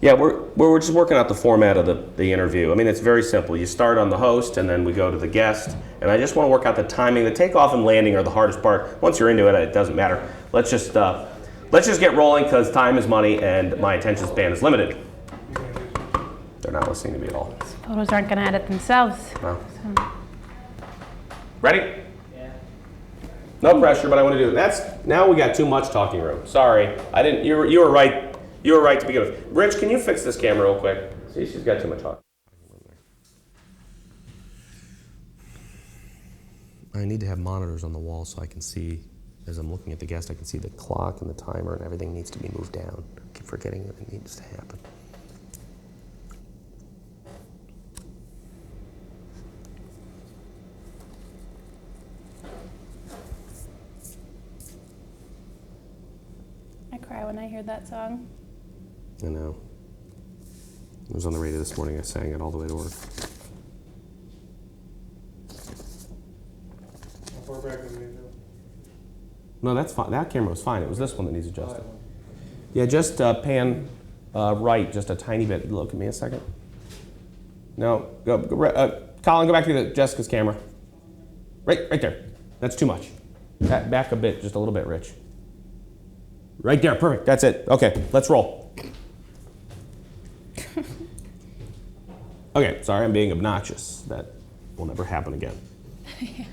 Yeah, we're just working out the format of the interview. I mean, it's very simple. You start on the host, and then we go to the guest. And I just want to work out the timing. The takeoff and landing are the hardest part. Once you're into it, it doesn't matter. Let's just get rolling because time is money, and my attention span is limited. They're not listening to me at all. These photos aren't going to edit themselves. No. So. Ready? Yeah. No pressure, but I want to do it. Now we got too much talking room. Sorry, I didn't. You were right. You were right to begin with. Rich, can you fix this camera real quick? See, she's got too much talk. I need to have monitors on the wall so I can see, as I'm looking at the guest, I can see the clock and the timer and everything needs to be moved down. I keep forgetting that it needs to happen. I cry when I hear that song. I know. It was on the radio this morning. I sang it all the way to work. How far back is it? No, that's fine. That camera was fine. It was this one that needs adjusted. Yeah, just pan right just a tiny bit. Look at me a second. No, Colin, go back to Jessica's camera. Right there. That's too much. Back a bit, just a little bit, Rich. Right there, perfect. That's it. Okay, let's roll. Okay, sorry, I'm being obnoxious. That will never happen again. Yeah.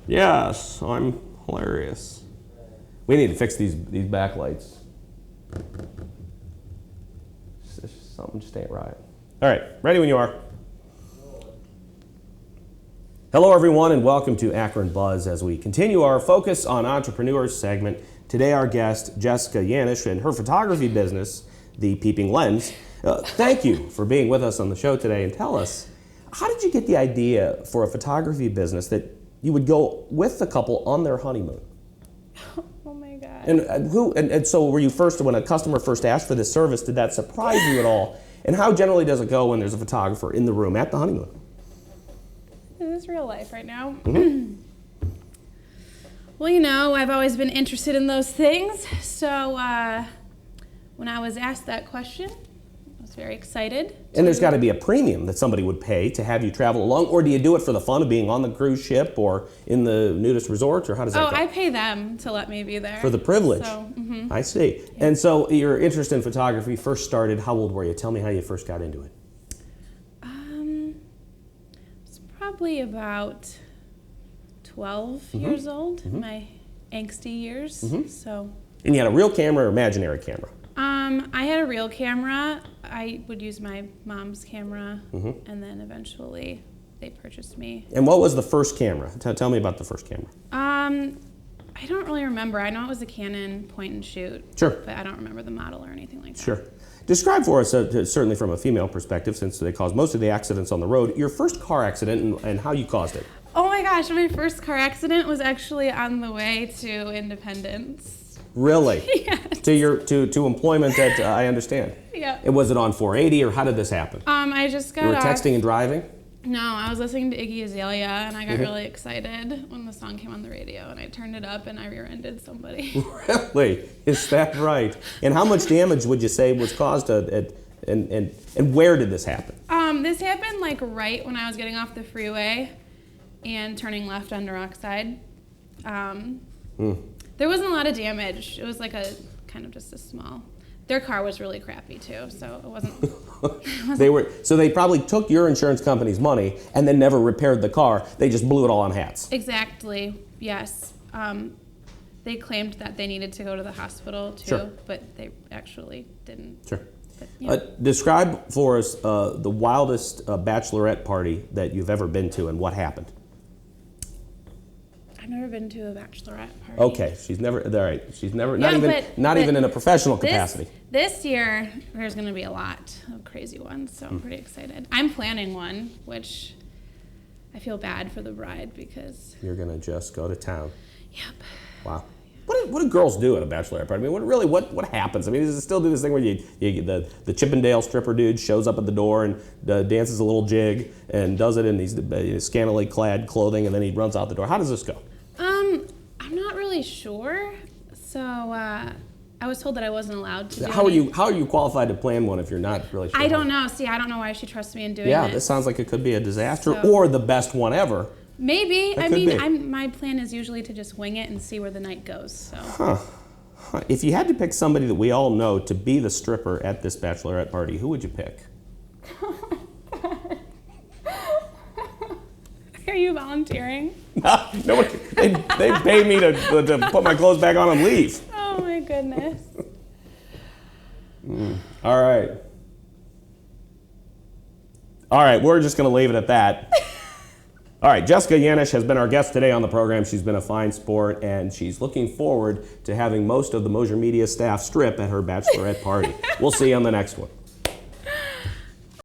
Yes, I'm hilarious. We need to fix these backlights. Something just ain't right. All right, ready when you are. Hello, everyone, and welcome to Akron Buzz as we continue our Focus on Entrepreneurs segment. Today, our guest, Jessica Yanish, and her photography business, The Peeping Lens. Thank you for being with us on the show today, and tell us, how did you get the idea for a photography business that you would go with the couple on their honeymoon? Oh my God. And so were you first, when a customer first asked for this service, did that surprise you at all? And how generally does it go when there's a photographer in the room at the honeymoon? This is real life right now. Mm-hmm. Well, you know, I've always been interested in those things. So when I was asked that question, I was very excited. And there's got to be a premium that somebody would pay to have you travel along, or do you do it for the fun of being on the cruise ship or in the nudist resorts, or how does that go? I pay them to let me be there. For the privilege. So, I see. Yeah. And so your interest in photography first started, how old were you? Tell me how you first got into it. It's probably about 12 years old, my angsty years. So. And you had a real camera or imaginary camera? I had a real camera. I would use my mom's camera, and then eventually they purchased me. And what was the first camera? Tell me about the first camera. I don't really remember. I know it was a Canon point and shoot. Sure. But I don't remember the model or anything like that. Sure. Describe for us, certainly from a female perspective, since they cause most of the accidents on the road, your first car accident and how you caused it. Oh my gosh, my first car accident was actually on the way to Independence. Really? Yes. To employment that I understand. Yeah. And was it on 480 or how did this happen? I just got You were off. texting and driving? No, I was listening to Iggy Azalea and I got really excited when the song came on the radio and I turned it up and I rear-ended somebody. Really? Is that right? And how much damage would you say was caused and where did this happen? This happened like right when I was getting off the freeway and turning left on Rockside. There wasn't a lot of damage. It was like a kind of just a small. Their car was really crappy too, so it wasn't. So they probably took your insurance company's money and then never repaired the car. They just blew it all on hats. Exactly. Yes. They claimed that they needed to go to the hospital too, Sure. but they actually didn't. Sure. But, yeah. Describe for us the wildest bachelorette party that you've ever been to and what happened. I've never been to a bachelorette party. Okay, she's never. All right, she's never. Yeah, not even in a professional capacity. This year, there's going to be a lot of crazy ones, so I'm pretty excited. I'm planning one, which I feel bad for the bride because. You're gonna just go to town. Yep. Wow. What do girls do at a bachelorette party? I mean, what happens? I mean, does it still do this thing where the Chippendale stripper dude shows up at the door and dances a little jig and does it in these scantily clad clothing and then he runs out the door? How does this go? I'm not really sure. So I was told that I wasn't allowed to do How any. are you qualified to plan one if you're not really sure? I don't know. See, I don't know why she trusts me in doing Yeah, it. this sounds like it could be a disaster So- or the best one ever. Maybe. That I could mean, be. my plan is usually to just wing it and see where the night goes. So. If you had to pick somebody that we all know to be the stripper at this bachelorette party, who would you pick? Are you volunteering? Nobody, they pay me to put my clothes back on and leave. Oh my goodness. All right. All right, we're just going to leave it at that. All right, Jessica Yanish has been our guest today on the program. She's been a fine sport, and she's looking forward to having most of the Mosier Media staff strip at her bachelorette party. We'll see you on the next one.